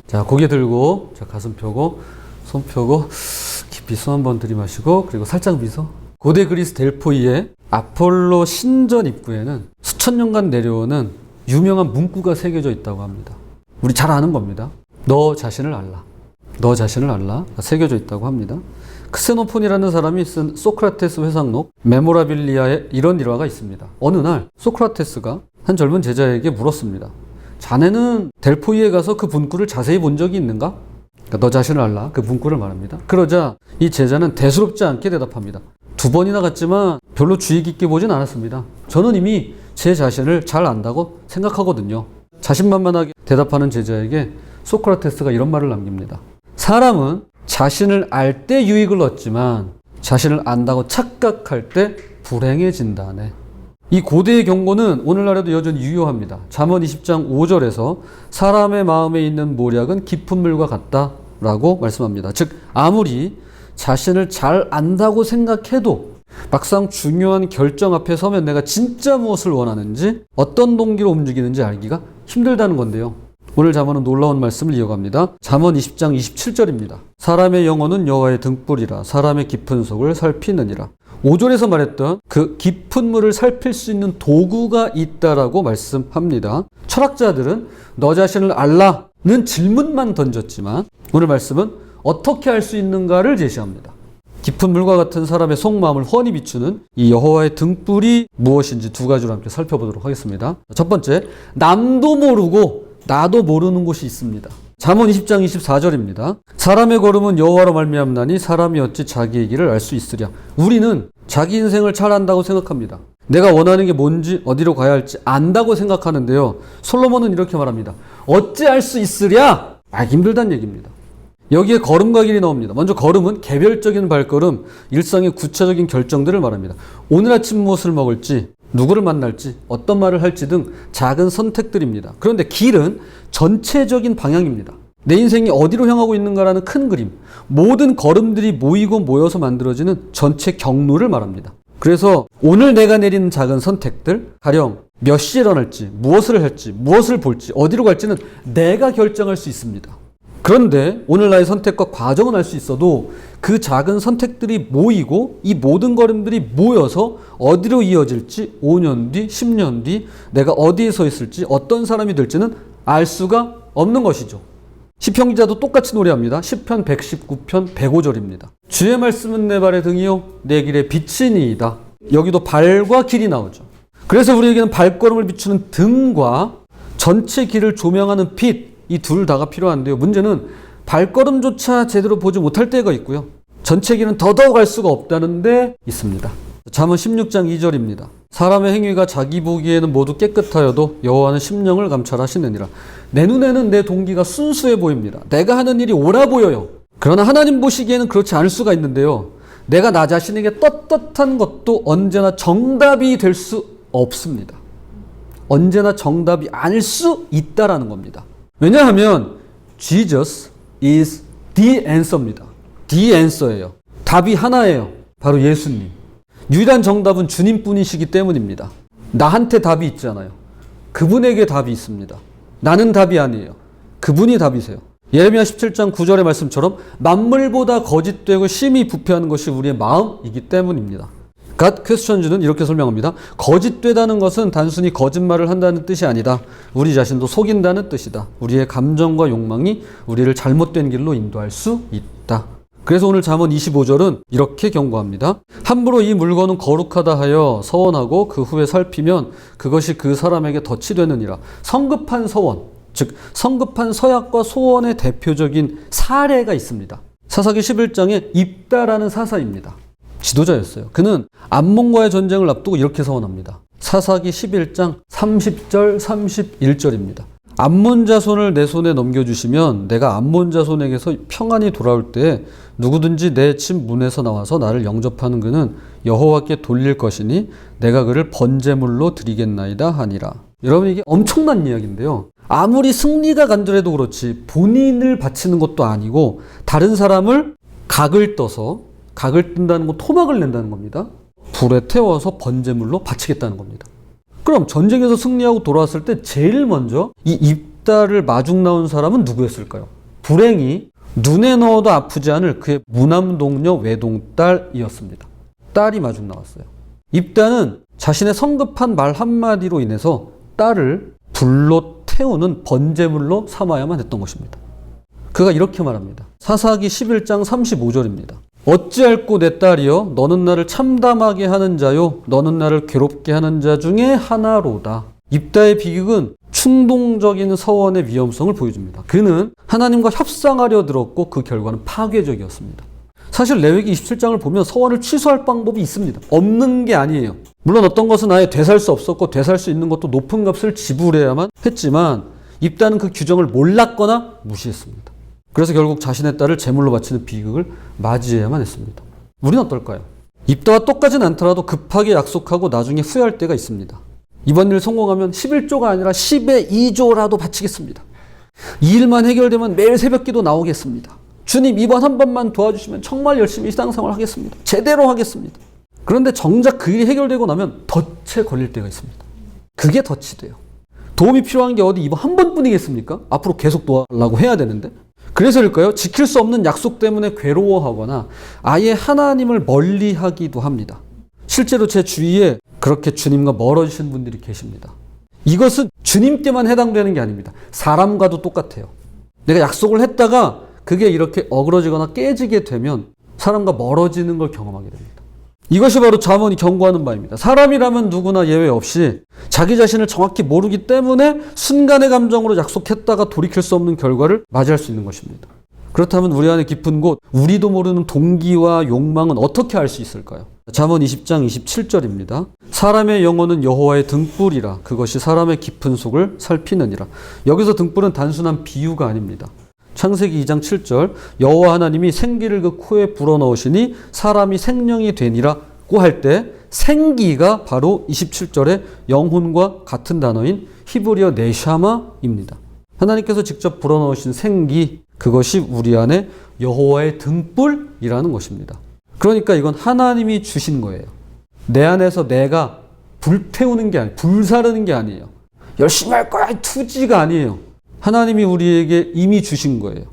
자, 고개 들고, 자, 가슴 펴고, 손 펴고, 깊이 숨 한번 들이마시고, 그리고 살짝 미소. 고대 그리스 델포이의 아폴로 신전 입구에는 수천 년간 내려오는 유명한 문구가 새겨져 있다고 합니다. 우리 잘 아는 겁니다. 너 자신을 알라. 너 자신을 알라. 새겨져 있다고 합니다. 크세노폰이라는 사람이 쓴 소크라테스 회상록 메모라빌리아에 이런 일화가 있습니다. 어느 날 소크라테스가 한 젊은 제자에게 물었습니다. 자네는 델포이에 가서 그 문구를 자세히 본 적이 있는가? 그러니까 너 자신을 알라. 그 문구를 말합니다. 그러자 이 제자는 대수롭지 않게 대답합니다. 2번이나 갔지만 별로 주의 깊게 보진 않았습니다. 저는 이미 제 자신을 잘 안다고 생각하거든요. 자신만만하게 대답하는 제자에게 소크라테스가 이런 말을 남깁니다. 사람은 자신을 알 때 유익을 얻지만 자신을 안다고 착각할 때 불행해진다네. 이 고대의 경고는 오늘날에도 여전히 유효합니다. 잠언 20장 5절에서 사람의 마음에 있는 모략은 깊은 물과 같다라고 말씀합니다. 즉 아무리 자신을 잘 안다고 생각해도 막상 중요한 결정 앞에 서면 내가 진짜 무엇을 원하는지 어떤 동기로 움직이는지 알기가 힘들다는 건데요. 오늘 잠언은 놀라운 말씀을 이어갑니다. 잠언 20장 27절입니다. 사람의 영혼은 여호와의 등불이라 사람의 깊은 속을 살피느니라. 5절에서 말했던 그 깊은 물을 살필 수 있는 도구가 있다라고 말씀합니다. 철학자들은 너 자신을 알라는 질문만 던졌지만 오늘 말씀은 어떻게 알 수 있는가를 제시합니다. 깊은 물과 같은 사람의 속마음을 훤히 비추는 이 여호와의 등불이 무엇인지 두 가지로 함께 살펴보도록 하겠습니다. 첫 번째, 남도 모르고 나도 모르는 곳이 있습니다. 잠언 20장 24절입니다. 사람의 걸음은 여호와로 말미암나니 사람이 어찌 자기의 길을 알 수 있으랴. 우리는 자기 인생을 잘 안다고 생각합니다. 내가 원하는 게 뭔지 어디로 가야 할지 안다고 생각하는데요. 솔로몬은 이렇게 말합니다. 어찌 알 수 있으랴? 알기 힘들다는 얘기입니다. 여기에 걸음과 길이 나옵니다. 먼저 걸음은 개별적인 발걸음, 일상의 구체적인 결정들을 말합니다. 오늘 아침 무엇을 먹을지, 누구를 만날지, 어떤 말을 할지 등 작은 선택들입니다. 그런데 길은 전체적인 방향입니다. 내 인생이 어디로 향하고 있는가라는 큰 그림, 모든 걸음들이 모이고 모여서 만들어지는 전체 경로를 말합니다. 그래서 오늘 내가 내리는 작은 선택들, 가령 몇 시에 일어날지, 무엇을 할지, 무엇을 볼지, 어디로 갈지는 내가 결정할 수 있습니다. 그런데 오늘 나의 선택과 과정은 알 수 있어도 그 작은 선택들이 모이고 이 모든 걸음들이 모여서 어디로 이어질지 5년 뒤, 10년 뒤 내가 어디에 서 있을지 어떤 사람이 될지는 알 수가 없는 것이죠. 시편 기자도 똑같이 노래합니다. 시편 119편 105절입니다. 주의 말씀은 내 발의 등이요 내 길의 빛이니이다. 여기도 발과 길이 나오죠. 그래서 우리에게는 발걸음을 비추는 등과 전체 길을 조명하는 빛, 이 둘 다가 필요한데요. 문제는 발걸음조차 제대로 보지 못할 때가 있고요. 전체 길은 더더욱 알 수가 없다는 데 있습니다. 잠언 16장 2절입니다. 사람의 행위가 자기 보기에는 모두 깨끗하여도 여호와는 심령을 감찰하시느니라. 내 눈에는 내 동기가 순수해 보입니다. 내가 하는 일이 옳아 보여요. 그러나 하나님 보시기에는 그렇지 않을 수가 있는데요. 내가 나 자신에게 떳떳한 것도 언제나 정답이 될 수 없습니다. 언제나 정답이 아닐 수 있다라는 겁니다. 왜냐하면 Jesus is the answer입니다. the answer예요. 답이 하나예요. 바로 예수님. 유일한 정답은 주님뿐이시기 때문입니다. 나한테 답이 있잖아요. 그분에게 답이 있습니다. 나는 답이 아니에요. 그분이 답이세요. 예레미야 17장 9절의 말씀처럼 만물보다 거짓되고 심히 부패하는 것이 우리의 마음이기 때문입니다. God question즈는 이렇게 설명합니다. 거짓되다는 것은 단순히 거짓말을 한다는 뜻이 아니다. 우리 자신도 속인다는 뜻이다. 우리의 감정과 욕망이 우리를 잘못된 길로 인도할 수 있다. 그래서 오늘 잠언 25절은 이렇게 경고합니다. 함부로 이 물건은 거룩하다 하여 서원하고 그 후에 살피면 그것이 그 사람에게 덫이 되느니라. 성급한 서원, 즉 성급한 서약과 소원의 대표적인 사례가 있습니다. 사사기 11장에 입다라는 사사입니다. 지도자였어요. 그는 암몬과의 전쟁을 앞두고 이렇게 서원합니다. 사사기 11장 30절 31절입니다. 암몬 자손을 내 손에 넘겨주시면 내가 암몬 자손에게서 평안히 돌아올 때 누구든지 내 집 문에서 나와서 나를 영접하는 그는 여호와께 돌릴 것이니 내가 그를 번제물로 드리겠나이다 하니라. 여러분, 이게 엄청난 이야기인데요. 아무리 승리가 간절해도 그렇지 본인을 바치는 것도 아니고 다른 사람을 각을 떠서 각을 뜬다는 건 토막을 낸다는 겁니다. 불에 태워서 번제물로 바치겠다는 겁니다. 그럼 전쟁에서 승리하고 돌아왔을 때 제일 먼저 이 입다를 마중 나온 사람은 누구였을까요? 불행히 눈에 넣어도 아프지 않을 그의 무남동녀 외동딸이었습니다. 딸이 마중 나왔어요. 입다는 자신의 성급한 말 한마디로 인해서 딸을 불로 태우는 번제물로 삼아야만 했던 것입니다. 그가 이렇게 말합니다. 사사기 11장 35절입니다. 어찌할꼬 내 딸이여 너는 나를 참담하게 하는 자요 너는 나를 괴롭게 하는 자 중에 하나로다. 입다의 비극은 충동적인 서원의 위험성을 보여줍니다. 그는 하나님과 협상하려 들었고 그 결과는 파괴적이었습니다. 사실 레위기 27장을 보면 서원을 취소할 방법이 있습니다. 없는 게 아니에요. 물론 어떤 것은 아예 되살 수 없었고 되살 수 있는 것도 높은 값을 지불해야만 했지만 입다는 그 규정을 몰랐거나 무시했습니다. 그래서 결국 자신의 딸을 제물로 바치는 비극을 맞이해야만 했습니다. 우리는 어떨까요? 입다와 똑같지는 않더라도 급하게 약속하고 나중에 후회할 때가 있습니다. 이번 일 성공하면 11조가 아니라 10의 2조라도 바치겠습니다. 이 일만 해결되면 매일 새벽기도 나오겠습니다. 주님 이번 한 번만 도와주시면 정말 열심히 신앙생활 하겠습니다. 제대로 하겠습니다. 그런데 정작 그 일이 해결되고 나면 덫에 걸릴 때가 있습니다. 그게 덫이 돼요. 도움이 필요한 게 어디 이번 한 번뿐이겠습니까? 앞으로 계속 도와달라고 해야 되는데. 그래서일까요? 지킬 수 없는 약속 때문에 괴로워하거나 아예 하나님을 멀리하기도 합니다. 실제로 제 주위에 그렇게 주님과 멀어지신 분들이 계십니다. 이것은 주님께만 해당되는 게 아닙니다. 사람과도 똑같아요. 내가 약속을 했다가 그게 이렇게 어그러지거나 깨지게 되면 사람과 멀어지는 걸 경험하게 됩니다. 이것이 바로 잠언이 경고하는 바입니다. 사람이라면 누구나 예외 없이 자기 자신을 정확히 모르기 때문에 순간의 감정으로 약속했다가 돌이킬 수 없는 결과를 맞이할 수 있는 것입니다. 그렇다면 우리 안에 깊은 곳, 우리도 모르는 동기와 욕망은 어떻게 알 수 있을까요? 잠언 20장 27절입니다. 사람의 영혼은 여호와의 등불이라 그것이 사람의 깊은 속을 살피느니라. 여기서 등불은 단순한 비유가 아닙니다. 창세기 2장 7절 여호와 하나님이 생기를 그 코에 불어넣으시니 사람이 생명이 되니라고 할 때 생기가 바로 27절의 영혼과 같은 단어인 히브리어 네샤마입니다. 하나님께서 직접 불어넣으신 생기, 그것이 우리 안에 여호와의 등불이라는 것입니다. 그러니까 이건 하나님이 주신 거예요. 내 안에서 내가 불태우는 게 아니에요. 불사르는 게 아니에요. 열심히 할 거야 투지가 아니에요. 하나님이 우리에게 이미 주신 거예요.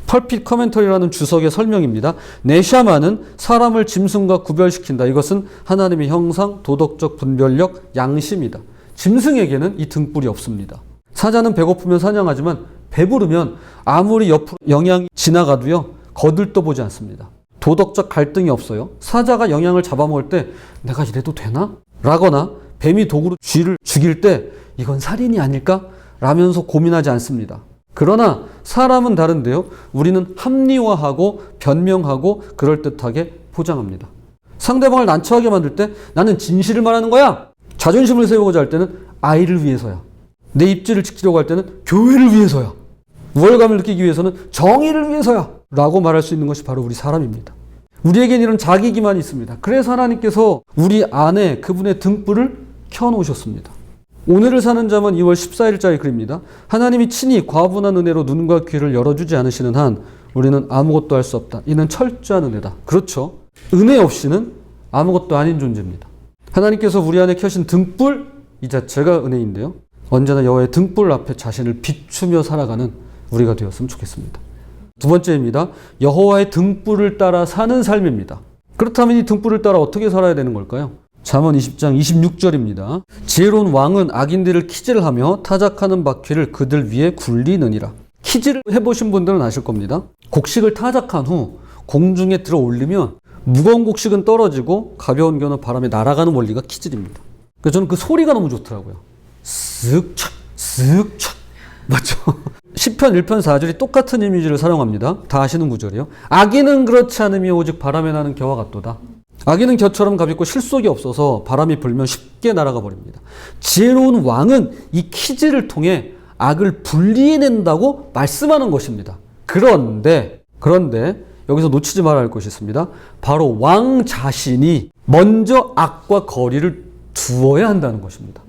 펄핏 커멘터리라는 주석의 설명입니다. 네샤마는 사람을 짐승과 구별시킨다. 이것은 하나님의 형상, 도덕적 분별력, 양심이다. 짐승에게는 이 등불이 없습니다. 사자는 배고프면 사냥하지만 배부르면 아무리 옆으로 영양이 지나가도요 거들떠 보지 않습니다. 도덕적 갈등이 없어요. 사자가 영양을 잡아먹을 때 내가 이래도 되나? 라거나 뱀이 도구로 쥐를 죽일 때 이건 살인이 아닐까? 라면서 고민하지 않습니다. 그러나 사람은 다른데요. 우리는 합리화하고 변명하고 그럴듯하게 포장합니다. 상대방을 난처하게 만들 때 나는 진실을 말하는 거야. 자존심을 세우고자 할 때는 아이를 위해서야. 내 입지를 지키려고 할 때는 교회를 위해서야. 우월감을 느끼기 위해서는 정의를 위해서야. 라고 말할 수 있는 것이 바로 우리 사람입니다. 우리에겐 이런 자기 기만이 있습니다. 그래서 하나님께서 우리 안에 그분의 등불을 켜놓으셨습니다. 오늘을 사는 자만 2월 14일자의 글입니다. 하나님이 친히 과분한 은혜로 눈과 귀를 열어주지 않으시는 한 우리는 아무것도 할 수 없다. 이는 철저한 은혜다. 그렇죠. 은혜 없이는 아무것도 아닌 존재입니다. 하나님께서 우리 안에 켜신 등불 이 자체가 은혜인데요. 언제나 여호와의 등불 앞에 자신을 비추며 살아가는 우리가 되었으면 좋겠습니다. 두 번째입니다. 여호와의 등불을 따라 사는 삶입니다. 그렇다면 이 등불을 따라 어떻게 살아야 되는 걸까요? 잠언 20장 26절입니다. 지혜로운 왕은 악인들을 키질하며 타작하는 바퀴를 그들 위에 굴리느니라. 키질을 해보신 분들은 아실 겁니다. 곡식을 타작한 후 공중에 들어 올리면 무거운 곡식은 떨어지고 가벼운 겨는 바람에 날아가는 원리가 키질입니다. 그래서 저는 그 소리가 너무 좋더라고요. 쓱 착, 쓱 착. 맞죠? 시편 1편 4절이 똑같은 이미지를 사용합니다. 다 아시는 구절이요. 악인은 그렇지 않으며 오직 바람에 나는 겨와 같도다. 악인은 겨처럼 가볍고 실속이 없어서 바람이 불면 쉽게 날아가 버립니다. 지혜로운 왕은 이 키질을 통해 악을 분리해낸다고 말씀하는 것입니다. 그런데 여기서 놓치지 말아야 할 것이 있습니다. 바로 왕 자신이 먼저 악과 거리를 두어야 한다는 것입니다.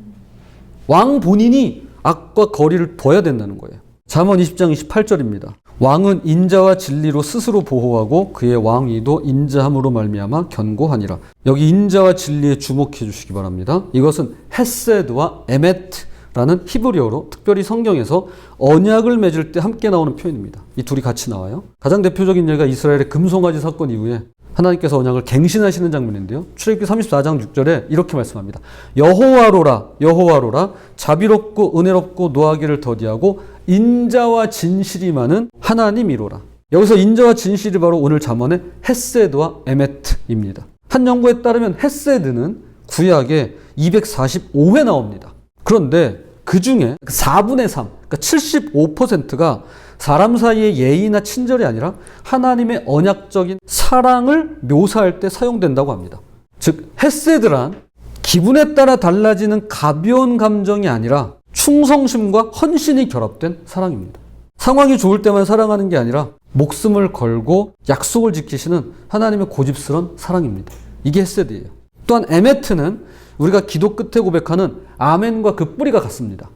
왕 본인이 악과 거리를 둬야 된다는 거예요. 잠언 20장 28절입니다. 왕은 인자와 진리로 스스로 보호하고 그의 왕위도 인자함으로 말미암아 견고하니라. 여기 인자와 진리에 주목해 주시기 바랍니다. 이것은 헤세드와 에메트 라는 히브리어로 특별히 성경에서 언약을 맺을 때 함께 나오는 표현입니다. 이 둘이 같이 나와요. 가장 대표적인 예가 이스라엘의 금송아지 사건 이후에 하나님께서 언약을 갱신하시는 장면인데요. 출애굽기 34장 6절에 이렇게 말씀합니다. 여호와로라 여호와로라 자비롭고 은혜롭고 노하기를 더디하고 인자와 진실이 많은 하나님이로라. 여기서 인자와 진실이 바로 오늘 잠언의 헤세드와 에메트입니다. 한 연구에 따르면 헤세드는 구약에 245회 나옵니다. 그런데 그 중에 4분의 3, 그러니까 75%가 사람 사이의 예의나 친절이 아니라 하나님의 언약적인 사랑을 묘사할 때 사용된다고 합니다. 즉 헤세드란 기분에 따라 달라지는 가벼운 감정이 아니라 충성심과 헌신이 결합된 사랑입니다. 상황이 좋을 때만 사랑하는 게 아니라 목숨을 걸고 약속을 지키시는 하나님의 고집스러운 사랑입니다. 이게 헤세드예요. 또한 에메트는 우리가 기도 끝에 고백하는 아멘과 그 뿌리가 같습니다.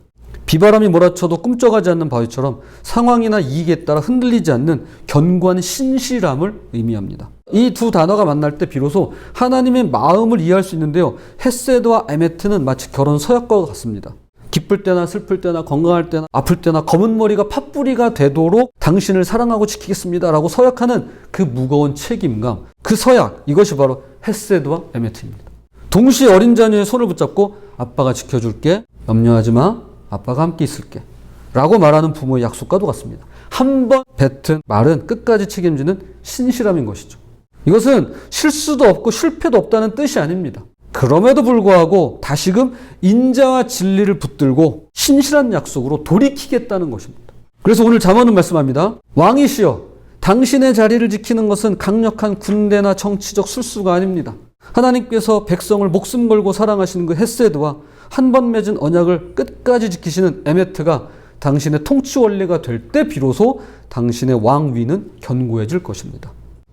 비바람이 몰아쳐도 꿈쩍하지 않는 바위처럼 상황이나 이익에 따라 흔들리지 않는 견고한 신실함을 의미합니다. 이 두 단어가 만날 때 비로소 하나님의 마음을 이해할 수 있는데요. 헤세드와 에메트는 마치 결혼 서약과 같습니다. 기쁠 때나 슬플 때나 건강할 때나 아플 때나 검은 머리가 팥뿌리가 되도록 당신을 사랑하고 지키겠습니다 라고 서약하는 그 무거운 책임감, 그 서약, 이것이 바로 헤세드와 에메트입니다. 동시에 어린 자녀의 손을 붙잡고 아빠가 지켜줄게, 염려하지 마, 아빠가 함께 있을게 라고 말하는 부모의 약속과도 같습니다. 한 번 뱉은 말은 끝까지 책임지는 신실함인 것이죠. 이것은 실수도 없고 실패도 없다는 뜻이 아닙니다. 그럼에도 불구하고 다시금 인자와 진리를 붙들고 신실한 약속으로 돌이키겠다는 것입니다. 그래서 오늘 잠언은 말씀합니다. 왕이시여, 당신의 자리를 지키는 것은 강력한 군대나 정치적 술수가 아닙니다. 하나님께서 백성을 목숨 걸고 사랑하시는 그 헤세드와 한 번 맺은 언약을 끝까지 지키시는 에메트가 당신의 통치 원리가 될 때 비로소 당신의 왕위는 견고해질 것입니다.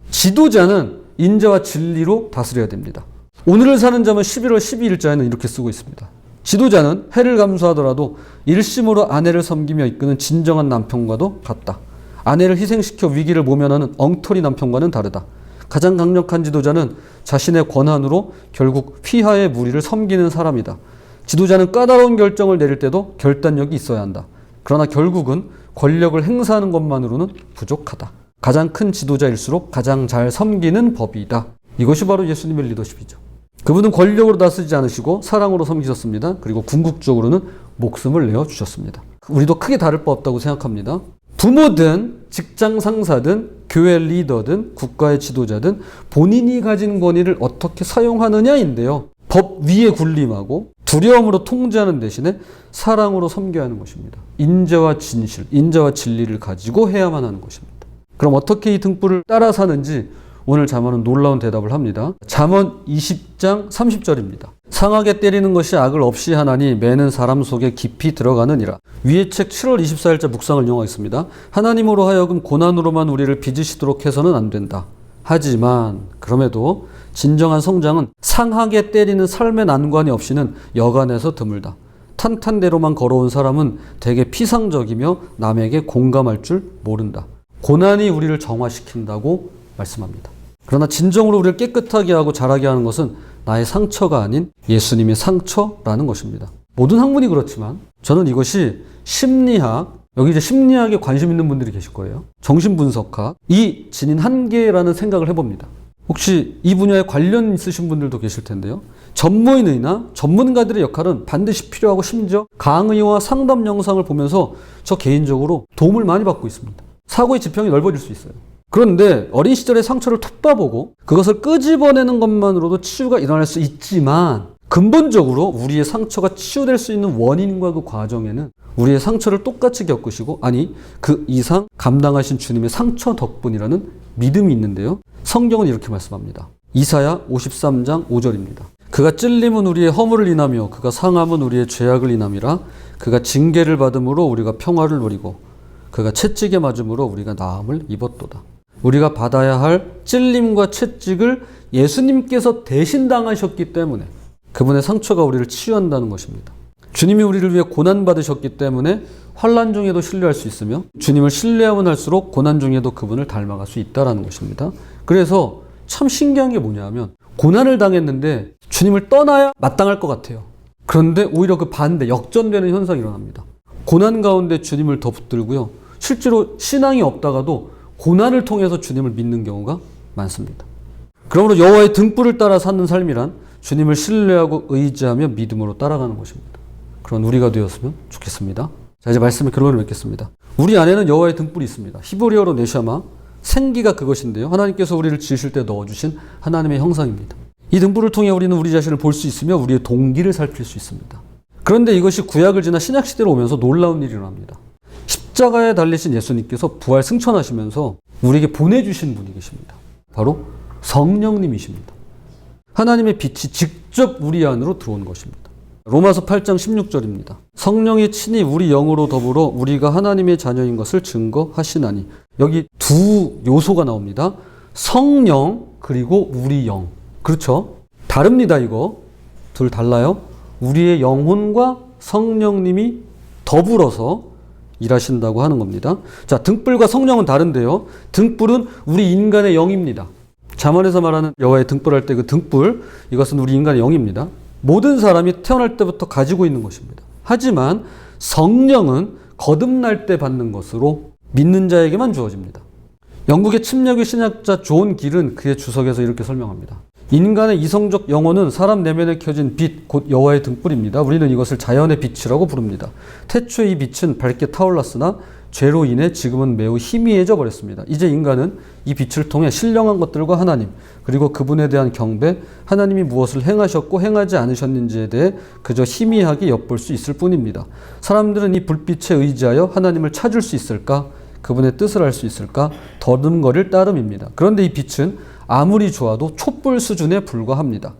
지도자는 인자와 진리로 다스려야 됩니다. 오늘을 사는 자는 11월 12일자에는 이렇게 쓰고 있습니다. 지도자는 해를 감수하더라도 일심으로 아내를 섬기며 이끄는 진정한 남편과도 같다. 아내를 희생시켜 위기를 모면하는 엉터리 남편과는 다르다. 가장 강력한 지도자는 자신의 권한으로 결국 휘하의 무리를 섬기는 사람이다. 지도자는 까다로운 결정을 내릴 때도 결단력이 있어야 한다. 그러나 결국은 권력을 행사하는 것만으로는 부족하다. 가장 큰 지도자일수록 가장 잘 섬기는 법이다. 이것이 바로 예수님의 리더십이죠. 그분은 권력으로 다스리지 않으시고 사랑으로 섬기셨습니다. 그리고 궁극적으로는 목숨을 내어주셨습니다. 우리도 크게 다를 바 없다고 생각합니다. 부모든 직장 상사든 교회 리더든 국가의 지도자든 본인이 가진 권위를 어떻게 사용하느냐인데요. 법 위에 군림하고 두려움으로 통제하는 대신에 사랑으로 섬겨야 하는 것입니다. 인자와 진실, 인자와 진리를 가지고 해야만 하는 것입니다. 그럼 어떻게 이 등불을 따라 사는지 오늘 잠언은 놀라운 대답을 합니다. 잠언 20장 30절입니다. 상하게 때리는 것이 악을 없이 하나니 매는 사람 속에 깊이 들어가느니라. 위의 책 7월 24일자 묵상을 이용하겠습니다. 하나님으로 하여금 고난으로만 우리를 빚으시도록 해서는 안 된다. 하지만 그럼에도 진정한 성장은 상하게 때리는 삶의 난관이 없이는 여간에서 드물다. 탄탄대로만 걸어온 사람은 되게 피상적이며 남에게 공감할 줄 모른다. 고난이 우리를 정화시킨다고 말씀합니다. 그러나 진정으로 우리를 깨끗하게 하고 자라게 하는 것은 나의 상처가 아닌 예수님의 상처라는 것입니다. 모든 학문이 그렇지만 저는 이것이 심리학, 여기 이제 심리학에 관심 있는 분들이 계실 거예요. 정신분석학, 이 진인 한계라는 생각을 해봅니다. 혹시 이 분야에 관련 있으신 분들도 계실 텐데요. 전문의나 전문가들의 역할은 반드시 필요하고 심지어 강의와 상담 영상을 보면서 저 개인적으로 도움을 많이 받고 있습니다. 사고의 지평이 넓어질 수 있어요. 그런데 어린 시절의 상처를 톱봐보고 그것을 끄집어내는 것만으로도 치유가 일어날 수 있지만 근본적으로 우리의 상처가 치유될 수 있는 원인과 그 과정에는 우리의 상처를 똑같이 겪으시고 아니 그 이상 감당하신 주님의 상처 덕분이라는 믿음이 있는데요. 성경은 이렇게 말씀합니다. 이사야 53장 5절입니다. 그가 찔림은 우리의 허물을 인하며 그가 상함은 우리의 죄악을 인함이라. 그가 징계를 받음으로 우리가 평화를 누리고 그가 채찍에 맞음으로 우리가 나음을 입었도다. 우리가 받아야 할 찔림과 채찍을 예수님께서 대신 당하셨기 때문에 그분의 상처가 우리를 치유한다는 것입니다. 주님이 우리를 위해 고난받으셨기 때문에 환난 중에도 신뢰할 수 있으며 주님을 신뢰하면 할수록 고난 중에도 그분을 닮아갈 수 있다는 것입니다. 그래서 참 신기한 게 뭐냐 하면 고난을 당했는데 주님을 떠나야 마땅할 것 같아요. 그런데 오히려 그 반대, 역전되는 현상이 일어납니다. 고난 가운데 주님을 더 붙들고요. 실제로 신앙이 없다가도 고난을 통해서 주님을 믿는 경우가 많습니다. 그러므로 여호와의 등불을 따라 사는 삶이란 주님을 신뢰하고 의지하며 믿음으로 따라가는 것입니다. 그런 우리가 되었으면 좋겠습니다. 자, 이제 말씀의 결론을 맺겠습니다. 우리 안에는 여호와의 등불이 있습니다. 히브리어로 네샤마, 생기가 그것인데요. 하나님께서 우리를 지으실 때 넣어주신 하나님의 형상입니다. 이 등불을 통해 우리는 우리 자신을 볼 수 있으며 우리의 동기를 살필 수 있습니다. 그런데 이것이 구약을 지나 신약시대로 오면서 놀라운 일이 일어납니다. 십자가에 달리신 예수님께서 부활 승천하시면서 우리에게 보내주신 분이 계십니다. 바로 성령님이십니다. 하나님의 빛이 직접 우리 안으로 들어온 것입니다. 로마서 8장 16절입니다. 성령이 친히 우리 영으로 더불어 우리가 하나님의 자녀인 것을 증거하시나니. 여기 두 요소가 나옵니다. 성령 그리고 우리 영. 그렇죠? 다릅니다. 이거 둘 달라요. 우리의 영혼과 성령님이 더불어서 일하신다고 하는 겁니다. 자, 등불과 성령은 다른데요. 등불은 우리 인간의 영입니다. 잠언에서 말하는 여호와의 등불할 때 그 등불, 이것은 우리 인간의 영입니다. 모든 사람이 태어날 때부터 가지고 있는 것입니다. 하지만 성령은 거듭날 때 받는 것으로 믿는 자에게만 주어집니다. 영국의 침략의 신학자 존 길은 그의 주석에서 이렇게 설명합니다. 인간의 이성적 영혼은 사람 내면에 켜진 빛, 곧 여호와의 등불입니다. 우리는 이것을 자연의 빛이라고 부릅니다. 태초에 이 빛은 밝게 타올랐으나 죄로 인해 지금은 매우 희미해져 버렸습니다. 이제 인간은 이 빛을 통해 신령한 것들과 하나님, 그리고 그분에 대한 경배, 하나님이 무엇을 행하셨고 행하지 않으셨는지에 대해 그저 희미하게 엿볼 수 있을 뿐입니다. 사람들은 이 불빛에 의지하여 하나님을 찾을 수 있을까? 그분의 뜻을 알 수 있을까? 더듬거릴 따름입니다. 그런데 이 빛은 아무리 좋아도 촛불 수준에 불과합니다.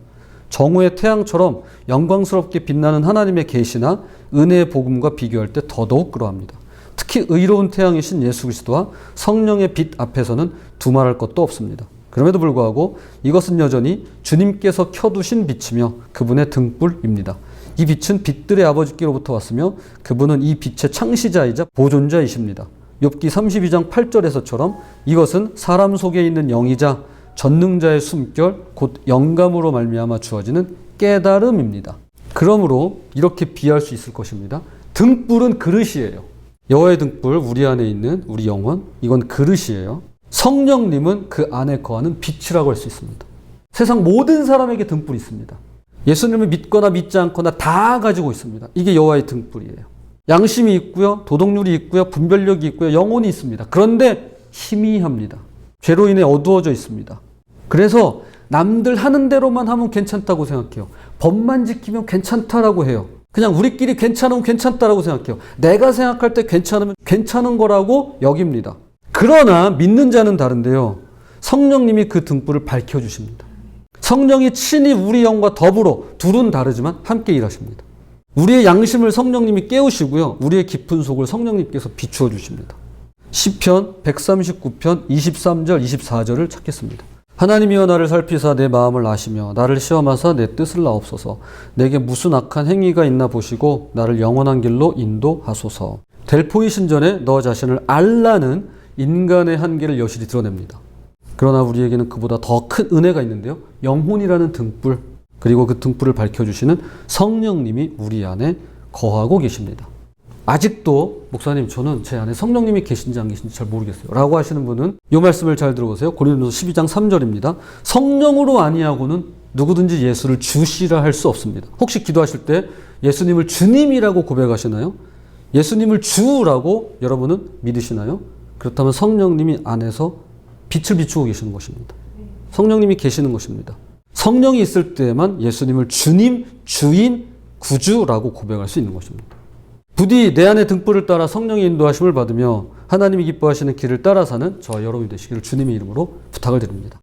정오의 태양처럼 영광스럽게 빛나는 하나님의 계시나 은혜의 복음과 비교할 때 더더욱 그러합니다. 특히 의로운 태양이신 예수 그리스도와 성령의 빛 앞에서는 두말할 것도 없습니다. 그럼에도 불구하고 이것은 여전히 주님께서 켜두신 빛이며 그분의 등불입니다. 이 빛은 빛들의 아버지께로부터 왔으며 그분은 이 빛의 창시자이자 보존자이십니다. 욥기 32장 8절에서처럼 이것은 사람 속에 있는 영이자 전능자의 숨결, 곧 영감으로 말미암아 주어지는 깨달음입니다. 그러므로 이렇게 비할 수 있을 것입니다. 등불은 그릇이에요. 여호와의 등불, 우리 안에 있는 우리 영혼, 이건 그릇이에요. 성령님은 그 안에 거하는 빛이라고 할 수 있습니다. 세상 모든 사람에게 등불이 있습니다. 예수님을 믿거나 믿지 않거나 다 가지고 있습니다. 이게 여호와의 등불이에요. 양심이 있고요, 도덕률이 있고요, 분별력이 있고요, 영혼이 있습니다. 그런데 희미합니다. 죄로 인해 어두워져 있습니다. 그래서 남들 하는 대로만 하면 괜찮다고 생각해요. 법만 지키면 괜찮다라고 해요. 그냥 우리끼리 괜찮으면 괜찮다라고 생각해요. 내가 생각할 때 괜찮으면 괜찮은 거라고 여깁니다. 그러나 믿는 자는 다른데요. 성령님이 그 등불을 밝혀주십니다. 성령이 친히 우리 영과 더불어, 둘은 다르지만 함께 일하십니다. 우리의 양심을 성령님이 깨우시고요. 우리의 깊은 속을 성령님께서 비추어 주십니다. 시편 139편 23절 24절을 찾겠습니다. 하나님이여 나를 살피사 내 마음을 아시며 나를 시험하사 내 뜻을 아옵소서. 내게 무슨 악한 행위가 있나 보시고 나를 영원한 길로 인도하소서. 델포이 신전에 너 자신을 알라는 인간의 한계를 여실히 드러냅니다. 그러나 우리에게는 그보다 더 큰 은혜가 있는데요. 영혼이라는 등불, 그리고 그 등불을 밝혀주시는 성령님이 우리 안에 거하고 계십니다. 아직도 목사님 저는 제 안에 성령님이 계신지 안 계신지 잘 모르겠어요 라고 하시는 분은 이 말씀을 잘 들어보세요. 고린도서 12장 3절입니다. 성령으로 아니하고는 누구든지 예수를 주시라 할 수 없습니다. 혹시 기도하실 때 예수님을 주님이라고 고백하시나요? 예수님을 주라고 여러분은 믿으시나요? 그렇다면 성령님이 안에서 빛을 비추고 계시는 것입니다. 성령님이 계시는 것입니다. 성령이 있을 때에만 예수님을 주님, 주인, 구주라고 고백할 수 있는 것입니다. 부디 내 안의 등불을 따라 성령의 인도하심을 받으며 하나님이 기뻐하시는 길을 따라 사는 저와 여러분이 되시기를 주님의 이름으로 부탁을 드립니다.